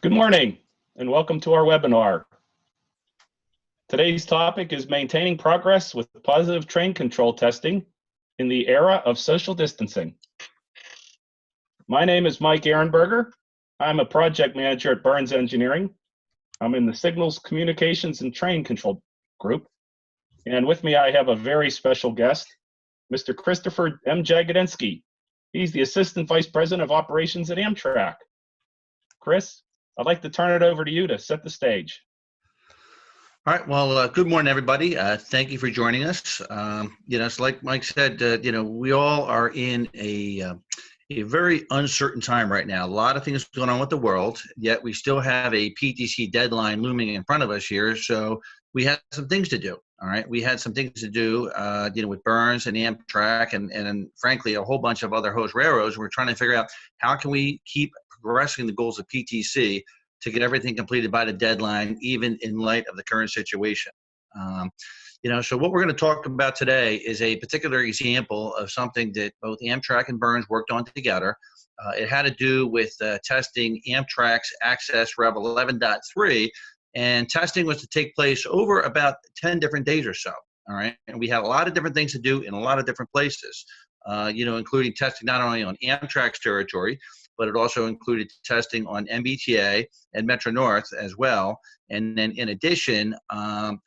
Good morning and welcome to our webinar. Today's topic is maintaining progress with positive train control testing in the era of social distancing. My name is Mike Ehrenberger. I'm a project manager at Burns Engineering. I'm in the Signals, Communications, and Train Control group. And with me, I have a very special guest, Mr. Christopher M. Jagodensky. He's the Assistant Vice President of Operations at Amtrak. Chris, I'd like to turn it over to you to set the stage. All right. Well, good morning, everybody. Thank you for joining us. So like Mike said, we all are in a very uncertain time right now. A lot of things going on with the world, yet we still have a PTC deadline looming in front of us here. So we had some things to do. All right. We had some things to do, with Burns and Amtrak and frankly, a whole bunch of other host railroads. We're trying to figure out how can we keep progressing the goals of PTC to get everything completed by the deadline, even in light of the current situation. So what we're going to talk about today is a particular example of something that both Amtrak and Burns worked on together. It had to do with testing Amtrak's Access Rev 11.3, and testing was to take place over about 10 different days or so. All right, and we had a lot of different things to do in a lot of different places, including testing not only on Amtrak's territory, but it also included testing on MBTA and Metro North as well. And then in addition,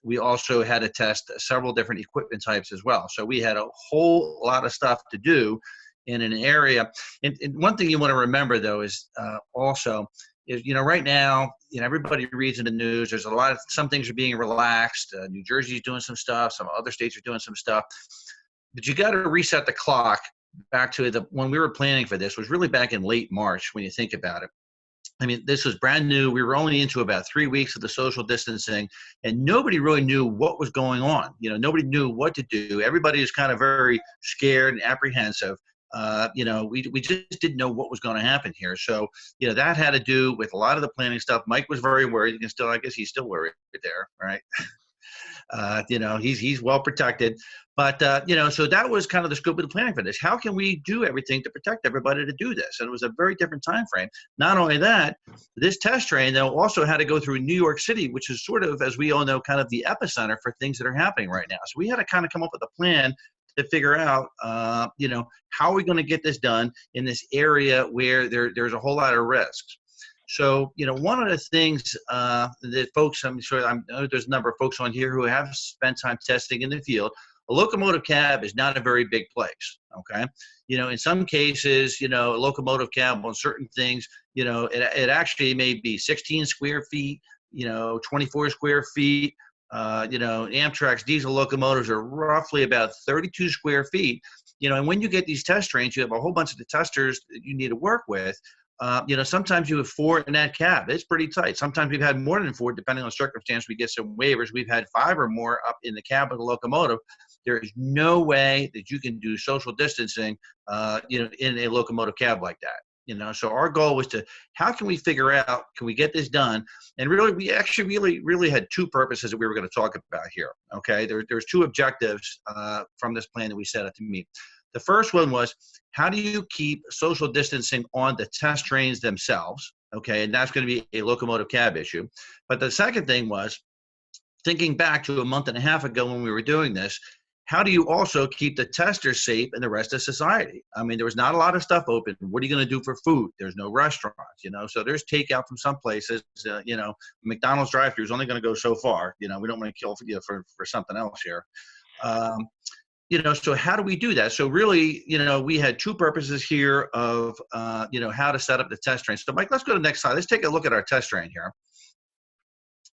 we also had to test several different equipment types as well. So we had a whole lot of stuff to do in an area. And one thing you want to remember, though, is right now, everybody reads in the news, there's some things are being relaxed. New Jersey's doing some stuff, some other states are doing some stuff. But you got to reset the clock back to when we were planning for this was really back in late March when you think about it. I mean, this was brand new. We were only into about 3 weeks of the social distancing, and nobody really knew what was going on. Nobody knew what to do. Everybody was kind of very scared and apprehensive. We just didn't know what was going to happen here. So, that had to do with a lot of the planning stuff. Mike was very worried. I guess he's still worried there, right? He's well protected. But, so that was kind of the scope of the planning for this. How can we do everything to protect everybody to do this? And it was a very different time frame. Not only that, this test train, though, also had to go through New York City, which is sort of, as we all know, kind of the epicenter for things that are happening right now. So we had to kind of come up with a plan to figure out, how are we going to get this done in this area where there's a whole lot of risks. So, one of the things that folks, I know there's a number of folks on here who have spent time testing in the field. A locomotive cab is not a very big place, okay? In some cases, a locomotive cab on certain things, it actually may be 16 square feet, 24 square feet. Amtrak's diesel locomotives are roughly about 32 square feet. And when you get these test trains, you have a whole bunch of the testers that you need to work with. Sometimes you have 4 in that cab. It's pretty tight. Sometimes we've had more than 4, depending on the circumstance. We get some waivers. We've had 5 or more up in the cab of the locomotive. There is no way that you can do social distancing, in a locomotive cab like that. So our goal was how can we figure out, can we get this done? And really, we actually really had 2 purposes that we were going to talk about here. Okay, there's 2 objectives from this plan that we set out to meet. The first one was, how do you keep social distancing on the test trains themselves? Okay, and that's going to be a locomotive cab issue. But the second thing was, thinking back to a month and a half ago when we were doing this, how do you also keep the testers safe and the rest of society? I mean, there was not a lot of stuff open. What are you going to do for food? There's no restaurants, so there's takeout from some places. McDonald's drive-thru is only going to go so far. We don't want to kill for something else here. So how do we do that? So really, we had 2 purposes here of, how to set up the test train. So Mike, let's go to the next slide. Let's take a look at our test train here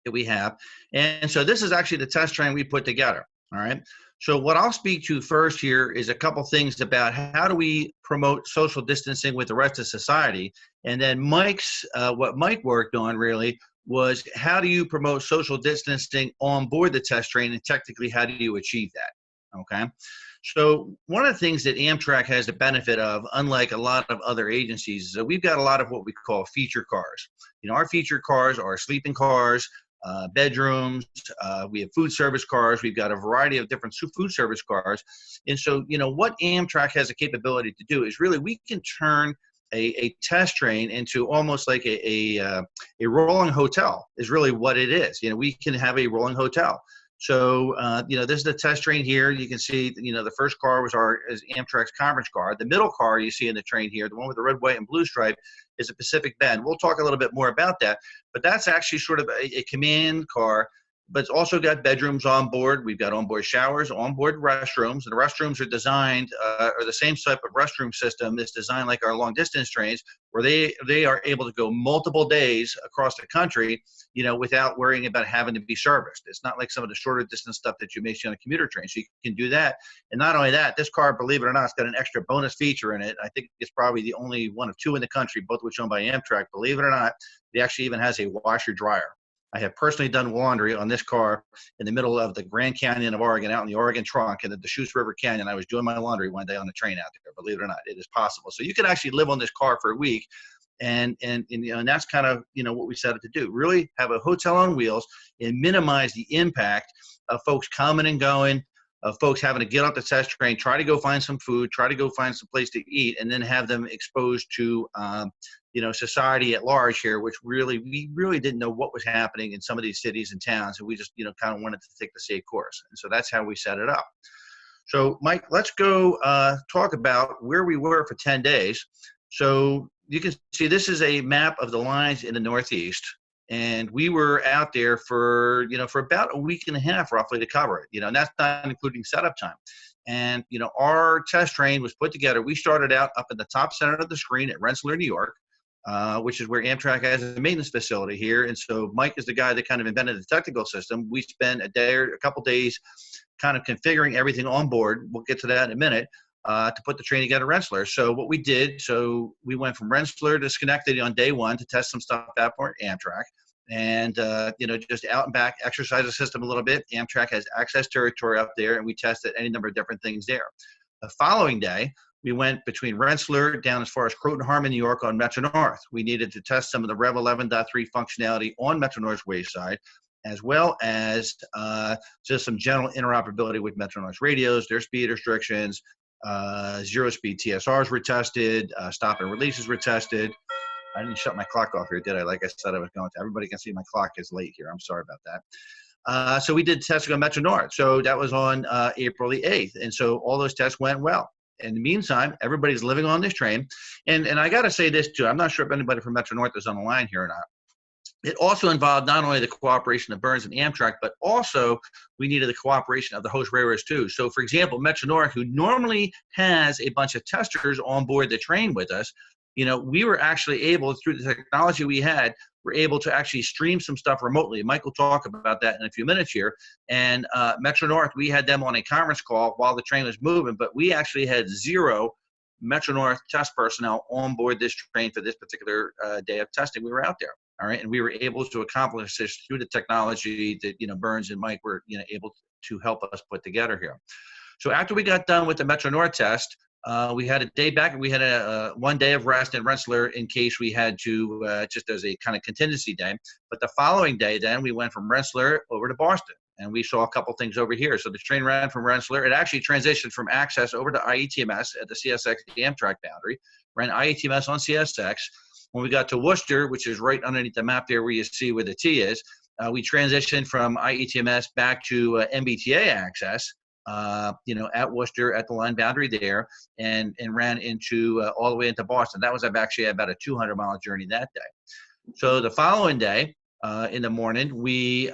that we have. And so this is actually the test train we put together. All right. So what I'll speak to first here is a couple things about how do we promote social distancing with the rest of society. And then what Mike worked on really was, how do you promote social distancing on board the test train, and technically how do you achieve that? Okay. So one of the things that Amtrak has the benefit of, unlike a lot of other agencies, is that we've got a lot of what we call feature cars. Our feature cars are sleeping cars, bedrooms, we have food service cars, we've got a variety of different food service cars. And so, what Amtrak has a capability to do is really we can turn a test train into almost like a rolling hotel is really what it is. We can have a rolling hotel. So, this is the test train here. You can see, the first car is Amtrak's conference car. The middle car you see in the train here, the one with the red, white, and blue stripe, is a Pacific Bend. We'll talk a little bit more about that, but that's actually sort of a command car, but it's also got bedrooms on board. We've got onboard showers, onboard restrooms, and the restrooms are designed, or the same type of restroom system is designed like our long distance trains, where they are able to go multiple days across the country, without worrying about having to be serviced. It's not like some of the shorter distance stuff that you may see on a commuter train. So you can do that. And not only that, this car, believe it or not, it's got an extra bonus feature in it. I think it's probably the only one of two in the country, both which owned by Amtrak. Believe it or not, it actually even has a washer dryer. I have personally done laundry on this car in the middle of the Grand Canyon of Oregon, out in the Oregon trunk, and at the Deschutes River Canyon. I was doing my laundry one day on the train out there. Believe it or not, it is possible. So you can actually live on this car for a week, and that's kind of what we set it to do. Really have a hotel on wheels and minimize the impact of folks coming and going, of folks having to get off the test train, try to go find some food, try to go find some place to eat, and then have them exposed to society at large here, which we really didn't know what was happening in some of these cities and towns, and we just kind of wanted to take the safe course. And so that's how we set it up. So Mike, let's go talk about where we were for 10 days. So you can see this is a map of the lines in the Northeast, and we were out there for about a week and a half roughly to cover it, and that's not including setup time. And our test train was put together. We started out up in the top center of the screen at Rensselaer, New York, which is where Amtrak has a maintenance facility here. And so Mike is the guy that kind of invented the technical system. We spent a couple days kind of configuring everything on board. We'll get to that in a minute. To put the train together at Rensselaer. So what we did, we went from Rensselaer to Schenectady on day one to test some stuff out for Amtrak. And, just out and back, exercise the system a little bit. Amtrak has access territory up there, and we tested any number of different things there. The following day, we went between Rensselaer down as far as Croton Harmon, New York on Metro North. We needed to test some of the Rev 11.3 functionality on Metro North's wayside, as well as just some general interoperability with Metro North's radios, their speed restrictions, zero-speed TSRs were tested, stop and releases were tested. I didn't shut my clock off here, did I? Like I said I was going to. Everybody can see my clock is late here. I'm sorry about that. So we did testing on Metro North. So that was on April the 8th. And so all those tests went well. In the meantime, everybody's living on this train. And I got to say this, too. I'm not sure if anybody from Metro North is on the line here or not. It also involved not only the cooperation of Burns and Amtrak, but also we needed the cooperation of the host railroads too. So for example, Metro North, who normally has a bunch of testers on board the train with us, we were actually able, through the technology we had, we're able to actually stream some stuff remotely. Mike will talk about that in a few minutes here. And Metro North, we had them on a conference call while the train was moving, but we actually had 0 Metro North test personnel on board this train for this particular day of testing. We were out there. All right, and we were able to accomplish this through the technology that Burns and Mike were able to help us put together here. So after we got done with the Metro North test, we had a day back, and we had a 1 day of rest in Rensselaer in case we had to, just as a kind of contingency day. But the following day, then we went from Rensselaer over to Boston, and we saw a couple things over here. So the train ran from Rensselaer. It actually transitioned from Access over to IETMS at the CSX Amtrak boundary. Ran IETMS on CSX. When we got to Worcester, which is right underneath the map there where you see where the T is, we transitioned from IETMS back to MBTA access, at Worcester at the line boundary there, and ran into all the way into Boston. That was actually about a 200-mile journey that day. So the following day, in the morning, we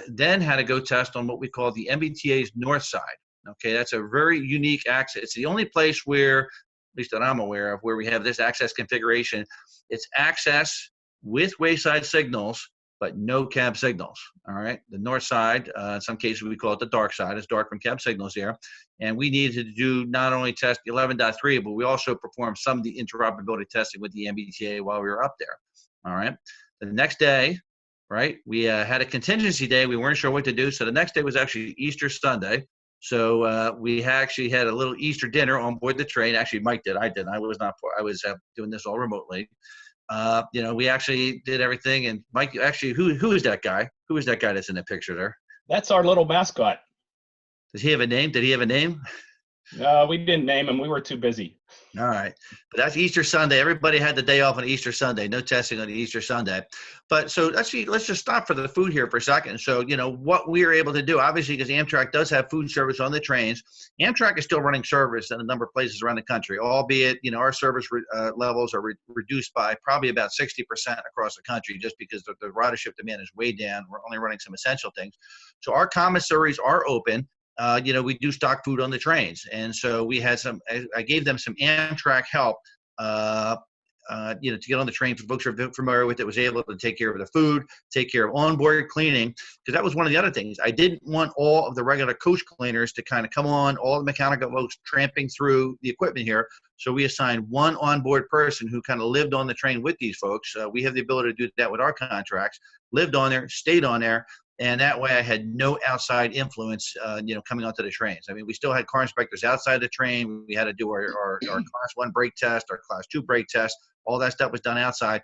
then had to go test on what we call the MBTA's north side. Okay, that's a very unique access. It's the only place where, at least that I'm aware of, where we have this access configuration. It's access with wayside signals, but no cab signals. All right, the north side, in some cases we call it the dark side. It's dark from cab signals there. And we needed to do not only test 11.3, but we also performed some of the interoperability testing with the MBTA while we were up there. All right, the next day, right, we had a contingency day. We weren't sure what to do. So the next day was actually Easter Sunday. So we actually had a little Easter dinner on board the train. Actually, Mike did. I didn't. I was not. I was doing this all remotely. We actually did everything. And Mike, actually, who is that guy? Who is that guy that's in the picture there? That's our little mascot. Does he have a name? Did he have a name? No, we didn't name him. We were too busy. All right. But that's Easter Sunday. Everybody had the day off on Easter Sunday. No testing on Easter Sunday. But so let's just stop for the food here for a second. So, what we are able to do, obviously, because Amtrak does have food service on the trains, Amtrak is still running service in a number of places around the country, albeit, our service levels are reduced by probably about 60% across the country just because the ridership demand is way down. We're only running some essential things. So our commissaries are open. We do stock food on the trains. And so we had I gave them some Amtrak help, to get on the train for folks who are familiar with it, was able to take care of the food, take care of onboard cleaning, because that was one of the other things. I didn't want all of the regular coach cleaners to kind of come on, all the mechanical folks tramping through the equipment here. So we assigned one onboard person who kind of lived on the train with these folks. We have the ability to do that with our contracts, lived on there, stayed on there. And that way I had no outside influence, coming onto the trains. I mean, we still had car inspectors outside the train. We had to do our class 1 brake test, our class 2 brake test. All that stuff was done outside.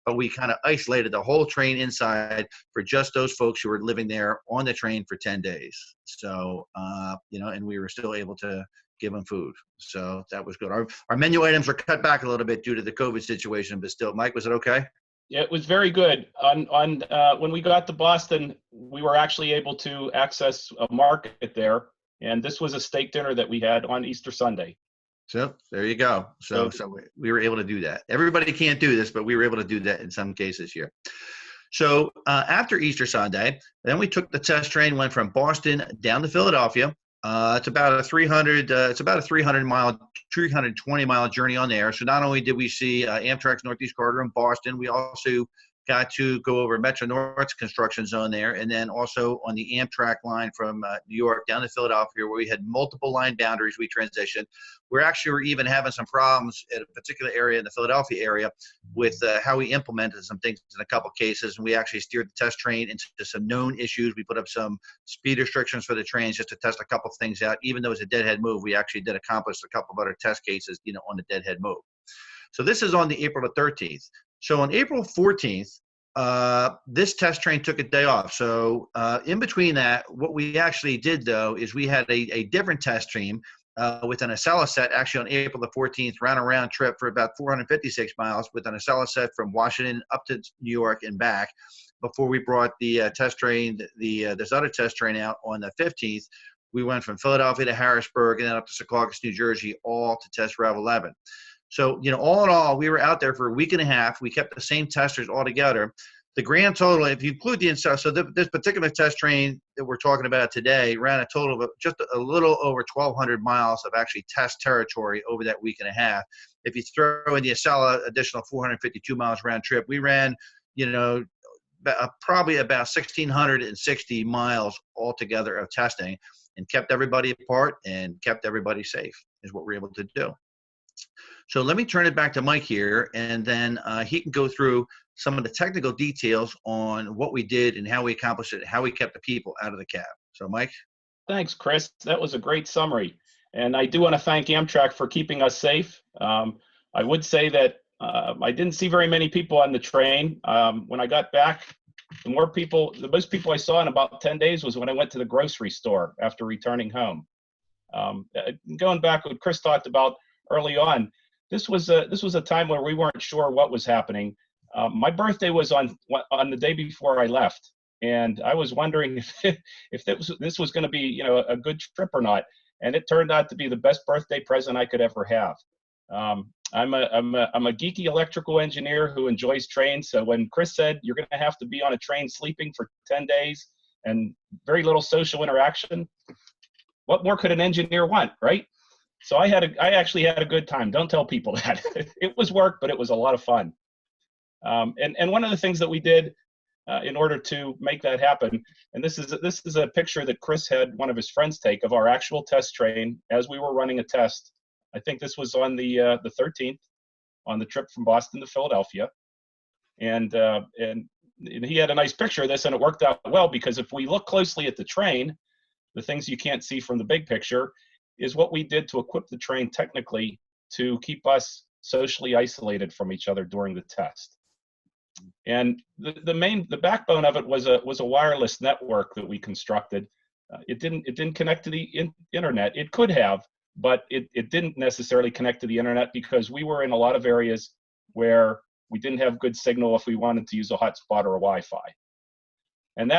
But we kind of isolated the whole train inside for just those folks who were living there on the train for 10 days. So, and we were still able to give them food. So that was good. Our menu items were cut back a little bit due to the COVID situation, but still, Mike, was it okay? Yeah, it was very good. When we got to Boston, we were actually able to access a market there, and this was a steak dinner that we had on Easter Sunday. So there you go. So we were able to do that. Everybody can't do this, but we were able to do that in some cases here. So after Easter Sunday, then we took the test train, went from Boston down to Philadelphia. It's about a 320-mile journey on there. So not only did we see Amtrak's Northeast Corridor in Boston, we also got to go over Metro North's construction zone there, and then also on the Amtrak line from New York down to Philadelphia, where we had multiple line boundaries we transitioned. We actually were even having some problems at a particular area in the Philadelphia area with how we implemented some things in a couple of cases, and we actually steered the test train into some known issues. We put up some speed restrictions for the trains just to test a couple of things out. Even though it was a deadhead move, we actually did accomplish a couple of other test cases, on the deadhead move. So this is on the April the 13th. So on April 14th, this test train took a day off. So in between that, what we actually did, though, is we had a different test stream with an Acela set actually on April the 14th, ran a round trip for about 456 miles with an Acela set from Washington up to New York and back before we brought the test train, this other test train out on the 15th. We went from Philadelphia to Harrisburg and then up to Secaucus, New Jersey, all to test Rev 11. So, all in all, we were out there for a week and a half. We kept the same testers all together. The grand total, if you include the Acela, so this particular test train that we're talking about today ran a total of just a little over 1,200 miles of actually test territory over that week and a half. If you throw in the Acela additional 452 miles round trip, we ran, probably about 1,660 miles altogether of testing and kept everybody apart and kept everybody safe is what we're able to do. So let me turn it back to Mike here, and then he can go through some of the technical details on what we did and how we accomplished it, how we kept the people out of the cab. So, Mike? Thanks, Chris. That was a great summary. And I do want to thank Amtrak for keeping us safe. I would say that I didn't see very many people on the train. When I got back, the most people I saw in about 10 days was when I went to the grocery store after returning home. Going back what Chris talked about early on, this was a time where we weren't sure what was happening. My birthday was on the day before I left, and I was wondering if this was going to be a good trip or not. And it turned out to be the best birthday present I could ever have. I'm a geeky electrical engineer who enjoys trains. So when Chris said you're going to have to be on a train sleeping for 10 days and very little social interaction, what more could an engineer want, right? So I actually had a good time. Don't tell people that. It was work, but it was a lot of fun. And one of the things that we did in order to make that happen, and this is a picture that Chris had one of his friends take of our actual test train as we were running a test. I think this was on the 13th on the trip from Boston to Philadelphia, and he had a nice picture of this, and it worked out well because if we look closely at the train, the things you can't see from the big picture is what we did to equip the train technically to keep us socially isolated from each other during the test. And the backbone of it was a wireless network that we constructed. It didn't connect to the internet. It could have, but it didn't necessarily connect to the internet because we were in a lot of areas where we didn't have good signal if we wanted to use a hotspot or a Wi-Fi. And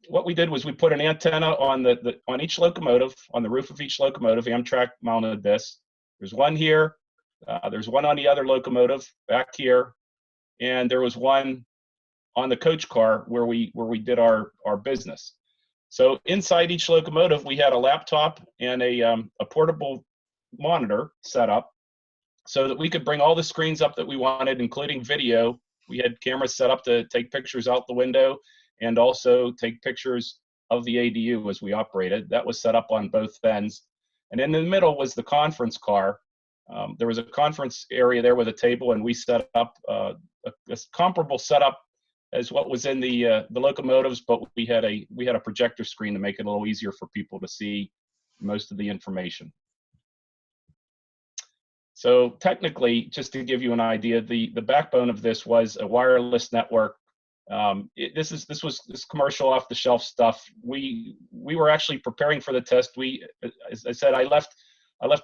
what we did was we put an antenna on on each locomotive, on the roof of each locomotive. Amtrak mounted this. There's one here. There's one on the other locomotive back here, and there was one on the coach car where we did our business. So inside each locomotive, we had a laptop and a portable monitor set up so that we could bring all the screens up that we wanted, including video. We had cameras set up to take pictures out the window and also take pictures of the ADU as we operated. That was set up on both ends. And in the middle was the conference car. There was a conference area there with a table, and we set up a comparable setup as what was in the locomotives, but we had a projector screen to make it a little easier for people to see most of the information. So technically, just to give you an idea, the backbone of this was a wireless network. This was commercial off-the-shelf stuff. We were actually preparing for the test. As I said, I left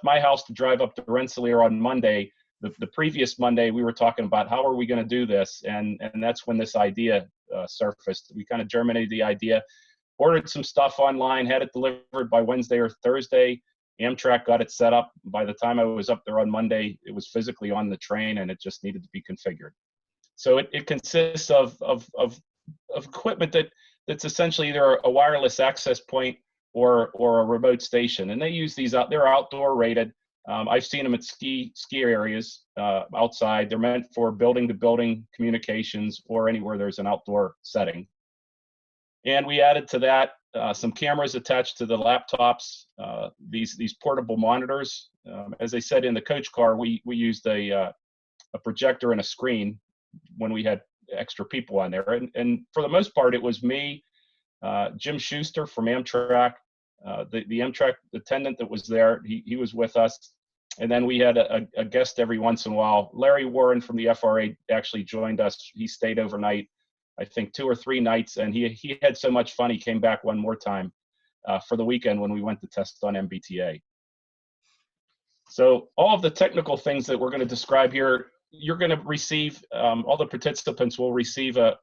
my house to drive up to Rensselaer on Monday. The previous Monday, we were talking about how are we going to do this, and that's when this idea surfaced. We kind of germinated the idea, ordered some stuff online, had it delivered by Wednesday or Thursday. Amtrak got it set up. By the time I was up there on Monday, it was physically on the train, and it just needed to be configured. So it consists of equipment that's essentially either a wireless access point or a remote station, and they use these out. They're outdoor rated. I've seen them at ski areas outside. They're meant for building-to-building communications or anywhere there's an outdoor setting. And we added to that some cameras attached to the laptops, these portable monitors. As I said, in the coach car, we used a projector and a screen when we had extra people on there. And for the most part, it was me, Jim Schuster from Amtrak, the Amtrak attendant that was there. He was with us. And then we had a guest every once in a while. Larry Warren from the FRA actually joined us. He stayed overnight, I think 2 or 3 nights, and he had so much fun, he came back one more time for the weekend when we went to test on MBTA. So all of the technical things that we're going to describe here, you're going to receive, all the participants will receive a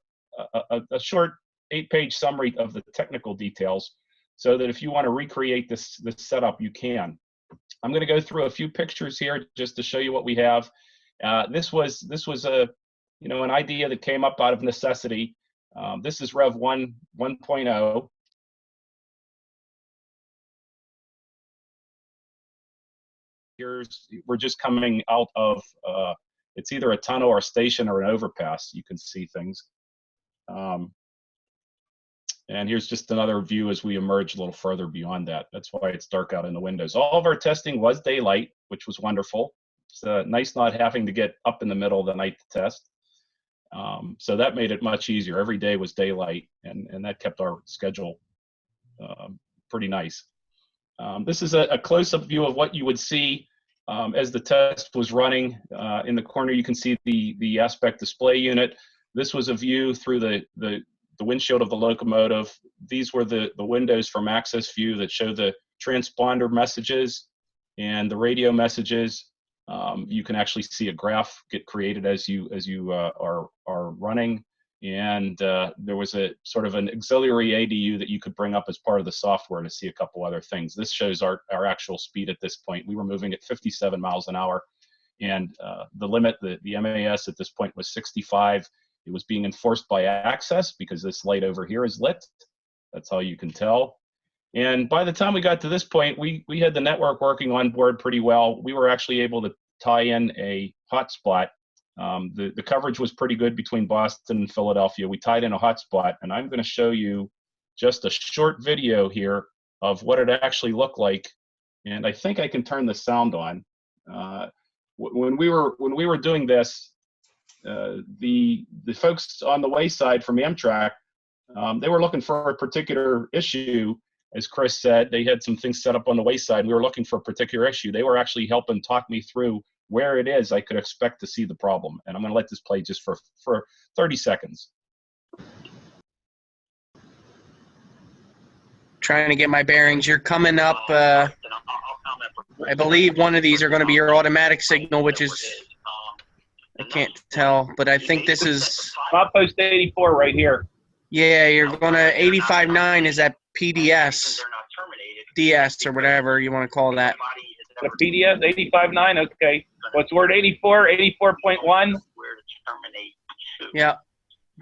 short 8-page summary of the technical details so that if you want to recreate this setup, you can. I'm going to go through a few pictures here just to show you what we have. This was an idea that came up out of necessity. This is Rev 1.0. We're just coming out of, it's either a tunnel or a station or an overpass. You can see things. And here's just another view as we emerge a little further beyond that. That's why it's dark out in the windows. All of our testing was daylight, which was wonderful. It's nice not having to get up in the middle of the night to test. So that made it much easier. Every day was daylight, and that kept our schedule pretty nice. This is a close-up view of what you would see as the test was running. In the corner, you can see the aspect display unit. This was a view through the windshield of the locomotive. These were the windows from Access View that show the transponder messages and the radio messages. You can actually see a graph get created as you are running, and there was a sort of an auxiliary ADU that you could bring up as part of the software to see a couple other things. This shows our actual speed at this point. We were moving at 57 miles an hour, and the limit, the MAS at this point was 65. It was being enforced by Access because this light over here is lit. That's how you can tell. And by the time we got to this point, we had the network working on board pretty well. We were actually able to tie in a hotspot. The coverage was pretty good between Boston and Philadelphia. We tied in a hotspot, and I'm going to show you just a short video here of what it actually looked like. And I think I can turn the sound on. When we were doing this, the folks on the wayside from Amtrak, they were looking for a particular issue. As Chris said, they had some things set up on the wayside. We were looking for a particular issue. They were actually helping talk me through where it is I could expect to see the problem. And I'm going to let this play just for 30 seconds. Trying to get my bearings. You're coming up. I believe one of these are going to be your automatic signal, which is, I can't tell, but I think this is, Outpost 84 right here. yeah, you're going to 85.9 is that PDS, DS or whatever you want to call that. The PDS 85.9, okay. What's word 84, 84.1? Yeah.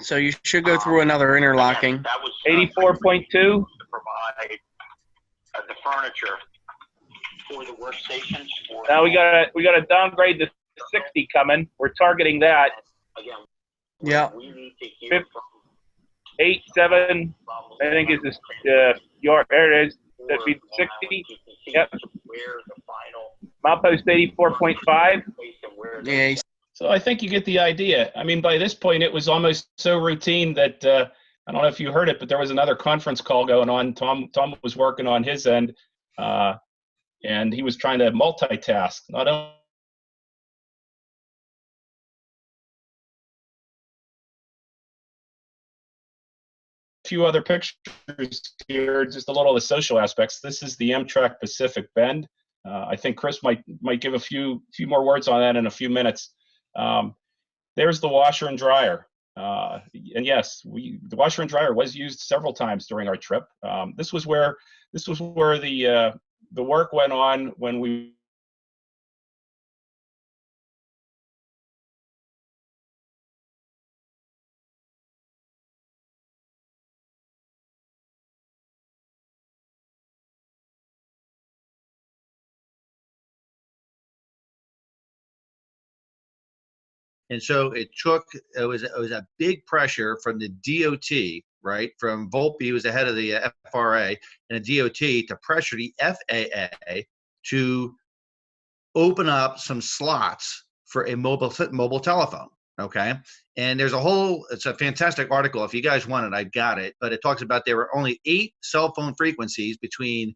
So you should go through another interlocking. 84.2? To provide the furniture for the workstations. Now we gotta downgrade to 60 coming. We're targeting that. Again, Yeah. we need to hear from 87, I think is this, there it is. That'd be 60. Yep. where the final Outpost 84.5. place and where the Yeah. So I think you get the idea. I mean, by this point, it was almost so routine that I don't know if you heard it, but there was another conference call going on. Tom was working on his end, and he was trying to multitask. Not only a few other pictures here, just a little of the social aspects. This is the Amtrak Pacific Bend. I think Chris might give a few more words on that in a few minutes. There's the washer and dryer. And yes, the washer and dryer was used several times during our trip. This was where the work went on when we And so it was a big pressure from the DOT, right? From Volpe, who was the head of the FRA, and the DOT to pressure the FAA to open up some slots for a mobile telephone. Okay. And it's a fantastic article. If you guys want it, I've got it. But it talks about there were only 8 cell phone frequencies between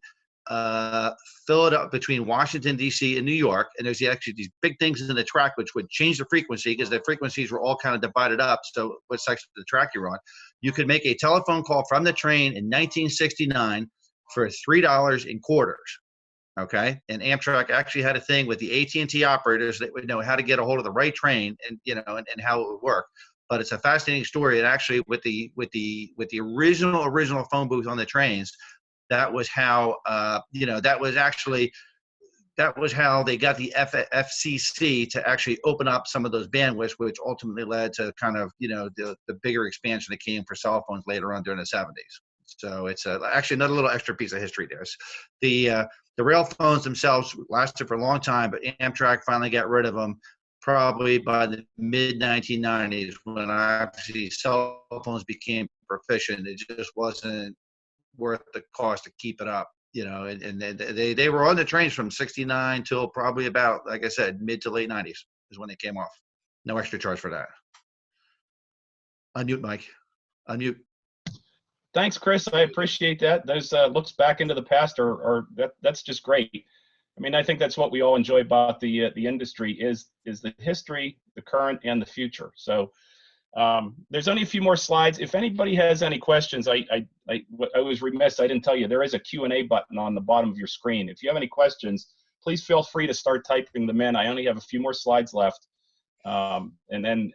Philadelphia, between Washington, D.C. and New York. And there's actually these big things in the track which would change the frequency because the frequencies were all kind of divided up. So what section of the track you're on. You could make a telephone call from the train in 1969 for $3 in quarters. Okay, and Amtrak actually had a thing with the AT&T operators that would know how to get a hold of the right train and and how it would work. But it's a fascinating story. And actually, with the original phone booth on the trains, that was how that was how they got the FCC to actually open up some of those bandwidths, which ultimately led to kind of the bigger expansion that came for cell phones later on during the 70s. So it's actually another little extra piece of history there. The rail phones themselves lasted for a long time, but Amtrak finally got rid of them probably by the mid-1990s when actually cell phones became proficient. It just wasn't worth the cost to keep it up, and they were on the trains from 69 till probably about, like I said, mid to late 90s is when they came off. No extra charge for that. Unmute, Mike. Unmute. Thanks, Chris. I appreciate that. Those looks back into the past that's just great. I mean, I think that's what we all enjoy about the industry is the history, the current, and the future. So there's only a few more slides. If anybody has any questions, I was remiss. I didn't tell you there is a Q&A button on the bottom of your screen. If you have any questions, please feel free to start typing them in. I only have a few more slides left, and then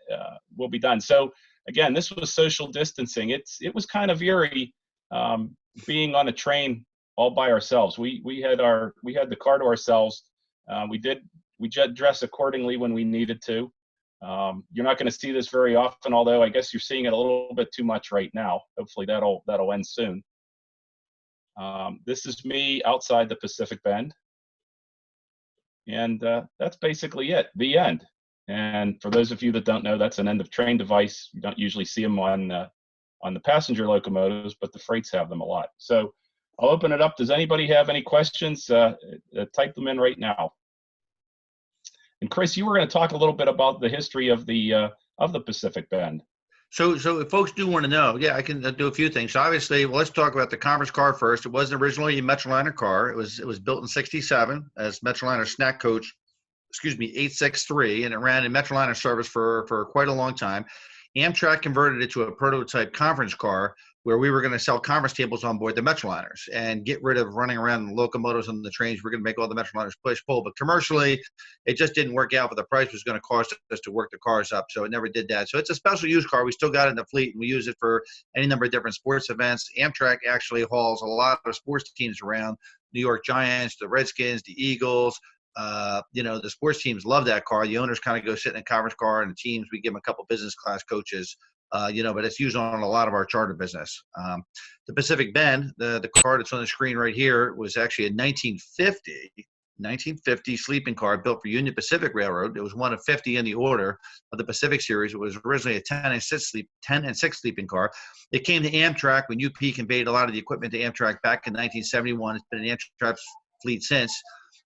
we'll be done. So. Again, this was social distancing. It was kind of eerie being on a train all by ourselves. We had the car to ourselves. We dress accordingly when we needed to. You're not going to see this very often, although I guess you're seeing it a little bit too much right now. Hopefully that'll end soon. This is me outside the Pacific Bend, and that's basically it. The end. And for those of you that don't know, that's an end of train device. You don't usually see them on the passenger locomotives, but the freights have them a lot. So I'll open it up. Does anybody have any questions? Type them in right now. And Chris, you were going to talk a little bit about the history of the Pacific Bend. So if folks do want to know, yeah, I can do a few things. So obviously, let's talk about the conference car first. It wasn't originally a Metroliner car. It was built in '67 as Metroliner Snack Coach. 863, and it ran in Metroliner service for quite a long time. Amtrak converted it to a prototype conference car where we were going to sell conference tables on board the Metroliners and get rid of running around the locomotives on the trains. We're going to make all the Metroliners push-pull. But commercially, it just didn't work out, but the price was going to cost us to work the cars up, so it never did that. So it's a special use car. We still got it in the fleet, and we use it for any number of different sports events. Amtrak actually hauls a lot of sports teams around, New York Giants, the Redskins, the Eagles. The sports teams love that car. The owners kind of go sit in a conference car, and the teams, we give them a couple business class coaches, but it's used on a lot of our charter business. The Pacific Bend, the car that's on the screen right here, was actually a 1950 sleeping car built for Union Pacific Railroad. It was one of 50 in the order of the Pacific Series. It was originally a 10 and 6 sleeping car. It came to Amtrak when UP conveyed a lot of the equipment to Amtrak back in 1971. It's been an Amtrak fleet since.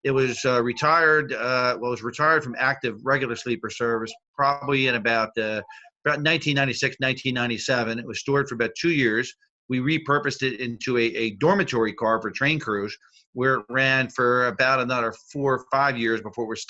It was retired. It was retired from active regular sleeper service probably in about 1996, 1997. It was stored for about 2 years. We repurposed it into a dormitory car for train crews, where it ran for about another 4 or 5 years before it was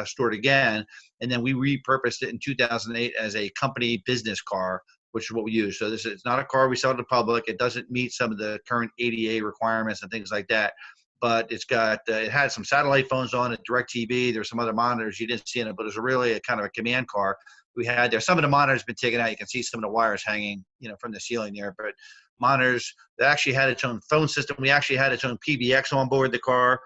stored again. And then we repurposed it in 2008 as a company business car, which is what we use. So it's not a car we sell to the public. It doesn't meet some of the current ADA requirements and things like that. But it's got, it had some satellite phones on it, DirecTV. There's some other monitors you didn't see in it, but it was really a kind of a command car we had there. Some of the monitors have been taken out. You can see some of the wires hanging, from the ceiling there. But monitors that actually had its own phone system. We actually had its own PBX on board the car,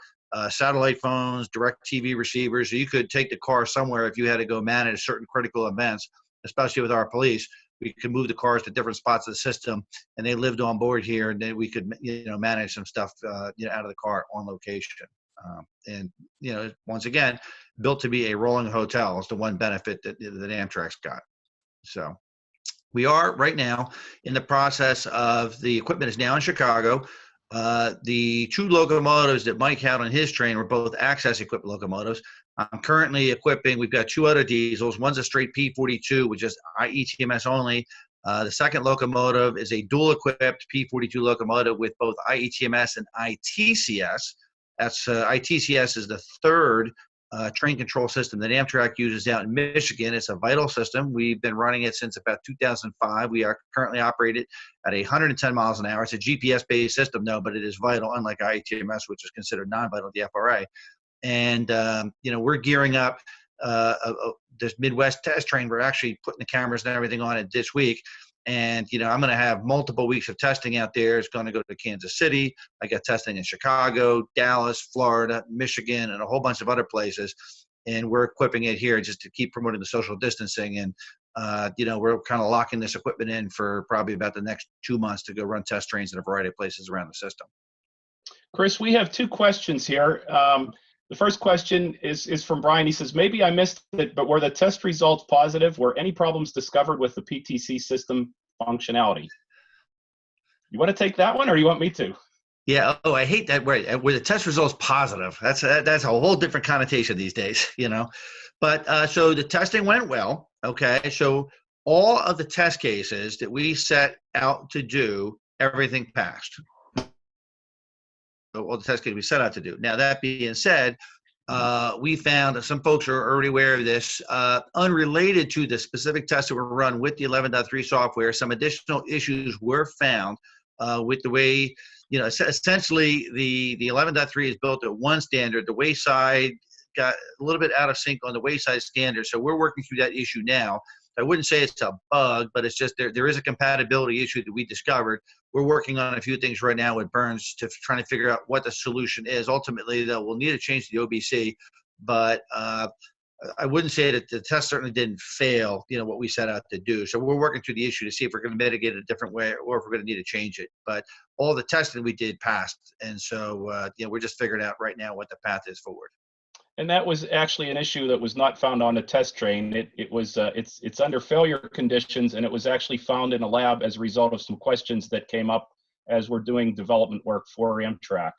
satellite phones, DirecTV receivers. So you could take the car somewhere if you had to go manage certain critical events, especially with our police. We could move the cars to different spots of the system, and they lived on board here, and then we could, manage some stuff, out of the car on location. Once again, built to be a rolling hotel is the one benefit that Amtrak's got. So we are right now in the process of, the equipment is now in Chicago. The 2 locomotives that Mike had on his train were both access equipped locomotives. I'm currently equipping, we've got 2 other diesels. One's a straight P42, which is IETMS only. The second locomotive is a dual equipped P42 locomotive with both IETMS and ITCS. That's ITCS is the third train control system that Amtrak uses out in Michigan. It's a vital system. We've been running it since about 2005. We are currently operated at 110 miles an hour. It's a GPS-based system, no, but it is vital, unlike IETMS, which is considered non-vital at the FRA. And, we're gearing up this Midwest test train. We're actually putting the cameras and everything on it this week. And, I'm going to have multiple weeks of testing out there. It's going to go to Kansas City. I got testing in Chicago, Dallas, Florida, Michigan, and a whole bunch of other places. And we're equipping it here just to keep promoting the social distancing. And, we're kind of locking this equipment in for probably about the next 2 months to go run test trains in a variety of places around the system. Chris, we have 2 questions here. The first question is from Brian. He says, maybe I missed it, but were the test results positive? Were any problems discovered with the PTC system functionality? You want to take that one, or you want me to? Yeah. Oh, I hate that word. Were the test results positive? That's a whole different connotation these days, But so the testing went well. Okay. So all of the test cases that we set out to do, everything passed. All the test cases we set out to do. Now, that being said, we found that some folks are already aware of this, unrelated to the specific tests that were run with the 11.3 software. Some additional issues were found with the way, essentially the 11.3 is built at one standard. The wayside got a little bit out of sync on the wayside standard. So we're working through that issue now. I wouldn't say it's a bug, but it's just there is a compatibility issue that we discovered. We're working on a few things right now with Burns to trying to figure out what the solution is. Ultimately, though, we'll need to change the OBC, but I wouldn't say that the test certainly didn't fail, what we set out to do. So we're working through the issue to see if we're going to mitigate it a different way or if we're going to need to change it. But all the testing we did passed. And so, we're just figuring out right now what the path is forward. And that was actually an issue that was not found on the test train. It's under failure conditions, and it was actually found in a lab as a result of some questions that came up as we're doing development work for Amtrak.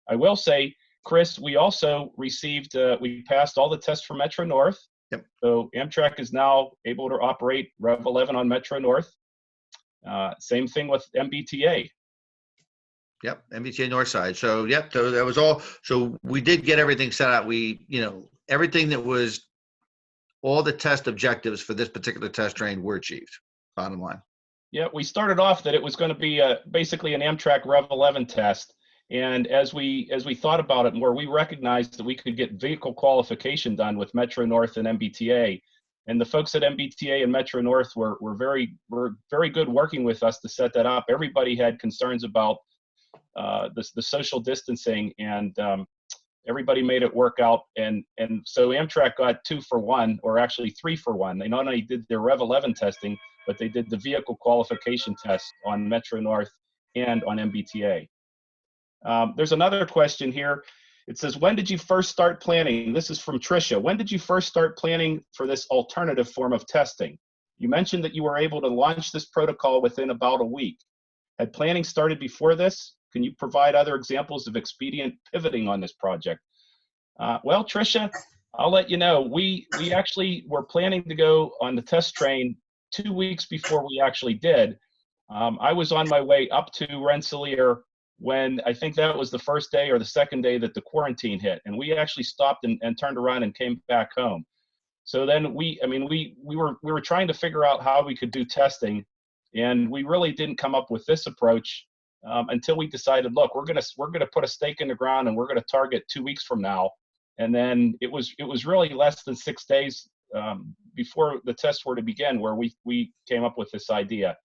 I will say, Chris, we also received, we passed all the tests for Metro North. Yep. So Amtrak is now able to operate Rev 11 on Metro North. Same thing with MBTA. Yep, MBTA North Side. So, yep, so that was all. So we did get everything set out. We, everything that was, all the test objectives for this particular test train were achieved. bottom line. Yeah, we started off that it was going to be basically an Amtrak Rev 11 test. And as we thought about it more, we recognized that we could get vehicle qualification done with Metro North and MBTA. And the folks at MBTA and Metro North were very good working with us to set that up. Everybody had concerns about the social distancing, and everybody made it work out. And so Amtrak got 2 for 1, or actually 3 for 1. They not only did their Rev 11 testing, but they did the vehicle qualification test on Metro North and on MBTA. There's another question here. It says, when did you first start planning? This is from Tricia. When did you first start planning for this alternative form of testing? You mentioned that you were able to launch this protocol within about a week. Had planning started before this? Can you provide other examples of expedient pivoting on this project? Well, Tricia, I'll let you know. We actually were planning to go on the test train 2 weeks before we actually did. I was on my way up to Rensselaer when I think that was the first day or the second day that the quarantine hit, and we actually stopped and turned around and came back home. So then we were trying to figure out how we could do testing, and we really didn't come up with this approach until we decided, look, we're gonna put a stake in the ground and we're gonna target 2 weeks from now. And then it was really less than 6 days before the tests were to begin where we came up with this idea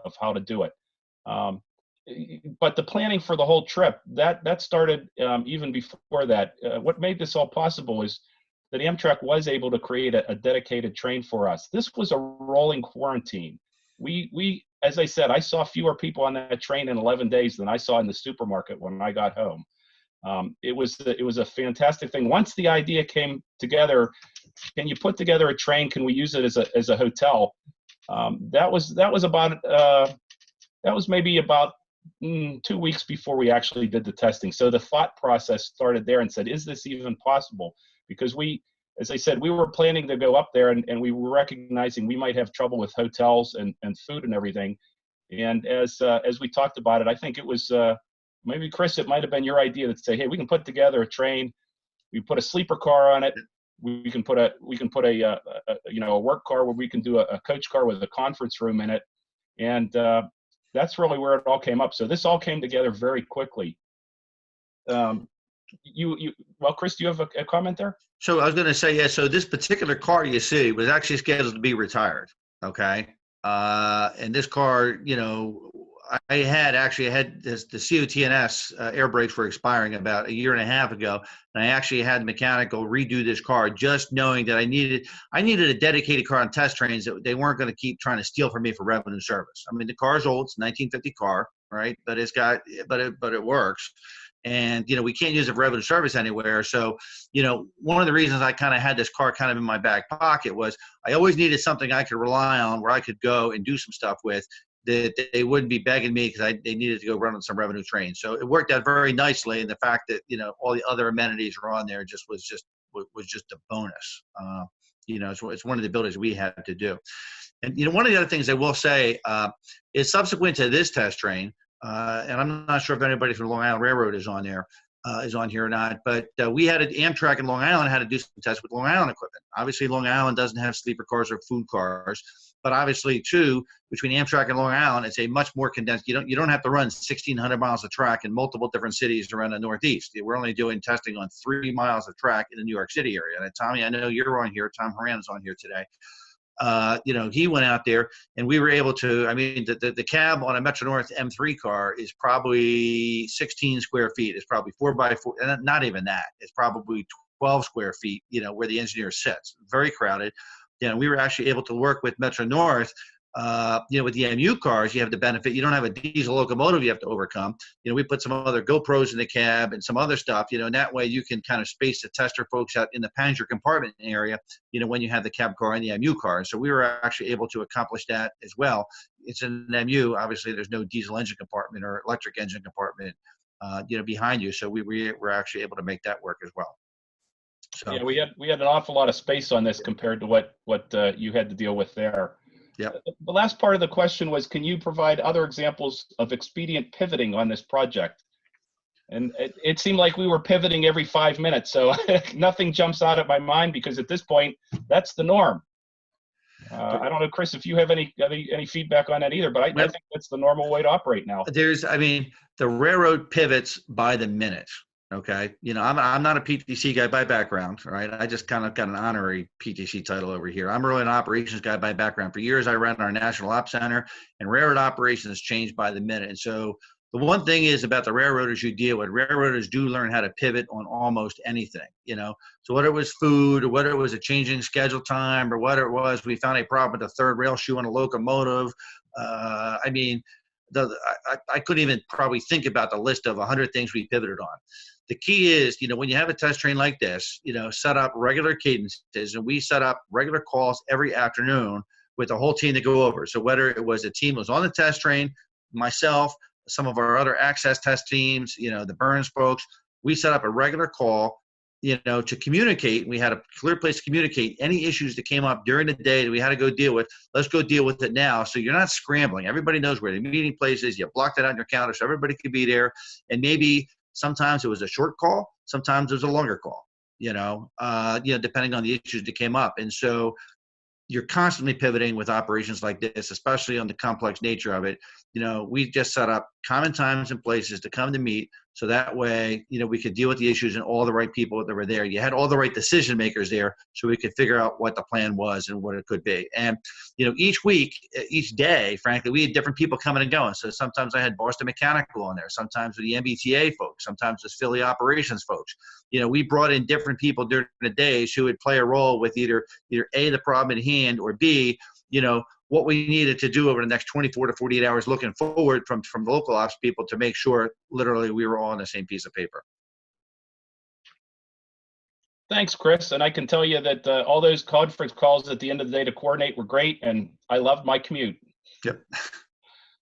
of how to do it. But the planning for the whole trip, that started even before that. What made this all possible is that Amtrak was able to create a dedicated train for us. This was a rolling quarantine. We, as I said, I saw fewer people on that train in 11 days than I saw in the supermarket when I got home. It was a fantastic thing. Once the idea came together, can you put together a train? Can we use it as a hotel? That was maybe about 2 weeks before we actually did the testing. So the thought process started there and said, is this even possible? Because as I said, we were planning to go up there and we were recognizing we might have trouble with hotels and food and everything. And as we talked about it, I think it was, maybe Chris, it might've been your idea to say, hey, we can put together a train. We put a sleeper car on it. We can put a work car where we can do a coach car with a conference room in it. And that's really where it all came up. So this all came together very quickly. Well, Chris, do you have a comment there? So I was going to say, yeah, so this particular car you see was actually scheduled to be retired, okay? And this car, I had this, the COTNS air brakes were expiring about 1.5 years ago, and I actually had the mechanical redo this car, just knowing that I needed a dedicated car on test trains that they weren't going to keep trying to steal from me for revenue service. I mean, the car's old; it's a 1950 car, right? But it works, and we can't use it for revenue service anywhere. So, one of the reasons I kind of had this car kind of in my back pocket was I always needed something I could rely on, where I could go and do some stuff with, that they wouldn't be begging me because they needed to go run on some revenue trains. So it worked out very nicely, and the fact that all the other amenities were on there was just a bonus. It's one of the abilities we had to do. And one of the other things I will say is subsequent to this test train, and I'm not sure if anybody from Long Island Railroad is on there. Is on here or not, but we had Amtrak in Long Island had to do some tests with Long Island equipment. Obviously, Long Island doesn't have sleeper cars or food cars, but obviously, too, between Amtrak and Long Island, it's a much more condensed. You don't have to run 1,600 miles of track in multiple different cities around the Northeast. We're only doing testing on 3 miles of track in the New York City area. And Tommy, I know you're on here. Tom Horan is on here today. He went out there, and we were able to, the cab on a Metro North M3 car is probably 16 square feet. It's probably 4x4, and not even that. It's probably 12 square feet, where the engineer sits. Very crowded. We were actually able to work with Metro North. With the MU cars, you have the benefit. You don't have a diesel locomotive you have to overcome. We put some other GoPros in the cab and some other stuff, and that way you can kind of space the tester folks out in the passenger compartment area, when you have the cab car and the MU car. So we were actually able to accomplish that as well. It's an MU. Obviously, there's no diesel engine compartment or electric engine compartment, behind you. So we were actually able to make that work as well. So yeah, we had an awful lot of space on this compared to what you had to deal with there. Yep. The last part of the question was, can you provide other examples of expedient pivoting on this project? And it seemed like we were pivoting every 5 minutes, so nothing jumps out at my mind, because at this point, that's the norm. I don't know, Chris, if you have any feedback on that either, but I think that's the normal way to operate now. I mean, the railroad pivots by the minute. Okay. You know, I'm not a PTC guy by background, right? I just kind of got an honorary PTC title over here. I'm really an operations guy by background. For years, I ran our National Ops Center, and railroad operations changed by the minute. And so the one thing is about the railroaders you deal with, railroaders do learn how to pivot on almost anything, you know. So whether it was food or whether it was a changing schedule time or whether it was we found a problem with the third rail shoe on a locomotive. I mean, I couldn't even probably think about the list of 100 things we pivoted on. The key is, you know, when you have a test train like this, you know, set up regular cadences, and we set up regular calls every afternoon with the whole team to go over. So whether it was a team that was on the test train, myself, some of our other access test teams, you know, the Burns folks, we set up a regular call, you know, to communicate. We had a clear place to communicate any issues that came up during the day that we had to go deal with. Let's go deal with it now. So you're not scrambling. Everybody knows where the meeting place is. You blocked it out on your calendar so everybody could be there. And maybe sometimes it was a short call. Sometimes it was a longer call, you know, depending on the issues that came up. And so you're constantly pivoting with operations like this, especially on the complex nature of it. You know, we just set up common times and places to come to meet. So that way, you know, we could deal with the issues and all the right people that were there. You had all the right decision makers there so we could figure out what the plan was and what it could be. And, you know, each week, each day, frankly, we had different people coming and going. So sometimes I had Boston Mechanical on there, sometimes with the MBTA folks, sometimes with Philly operations folks. You know, we brought in different people during the days who would play a role with either A, the problem at hand, or B, you know, what we needed to do over the next 24 to 48 hours looking forward from local ops people to make sure literally we were all on the same piece of paper. Thanks, Chris. And I can tell you that all those conference calls at the end of the day to coordinate were great, and I loved my commute. Yep.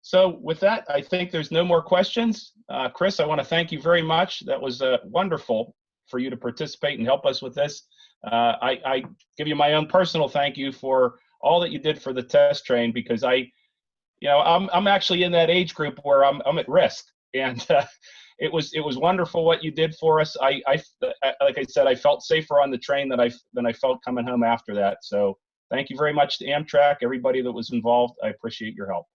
So with that, I think there's no more questions. Chris, I want to thank you very much. That was wonderful for you to participate and help us with this. I give you my own personal thank you for all that you did for the test train, because I'm actually in that age group where I'm at risk, and it was wonderful what you did for us. I like I said, I felt safer on the train than I felt coming home after that. So thank you very much to Amtrak, everybody that was involved. I appreciate your help.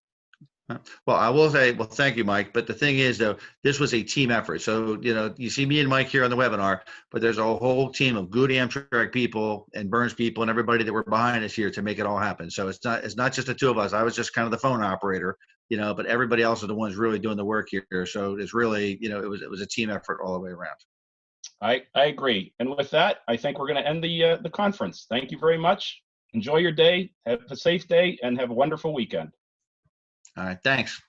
Well, I will say, well, thank you, Mike. But the thing is, though, this was a team effort. So, you know, you see me and Mike here on the webinar, but there's a whole team of good Amtrak people and Burns people and everybody that were behind us here to make it all happen. So it's not just the two of us. I was just kind of the phone operator, you know, but everybody else are the ones really doing the work here. So it's really, you know, it was a team effort all the way around. I agree. And with that, I think we're going to end the conference. Thank you very much. Enjoy your day. Have a safe day and have a wonderful weekend. All right. Thanks.